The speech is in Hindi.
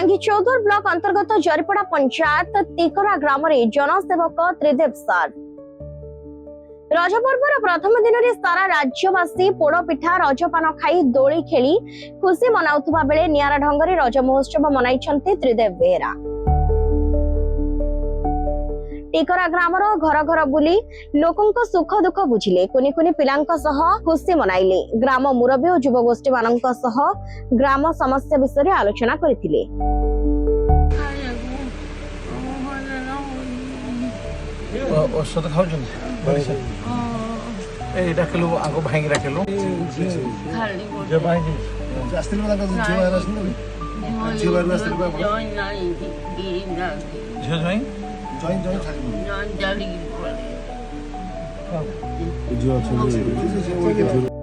बलांगीर चौधर ब्लॉक अंतर्गत जरिपड़ा पंचायत तिकरा ग्राम में जनसेवक त्रिदेव सार रज पर्वर प्रथम दिन में सारा राज्यवासी पोड़ पिठा रजपान खाई दोली खेली खुशी मनाउथुबा बेले नियारा ढंगरे रज महोत्सव मनाइछन्ते त्रिदेव बेहेरा। टिकरा ग्रामर घर घर बुली लोकंक सुख दुख बुझिले कुनी कुनी पिलांक सह खुशी मनाइले। ग्राम मुरबी और युवगोष्ठी मानक सह ग्राम समस्या विषय आलोचना करथिले। औषध खाउछन ए डाकलो आगो भांगी राखेलो जे भांगी आस्तिल वाला का जो वायरस नहीं जो वायरस तो जॉइन नहीं जो जॉइन जॉइन जॉइन खाली जॉइन जाली जो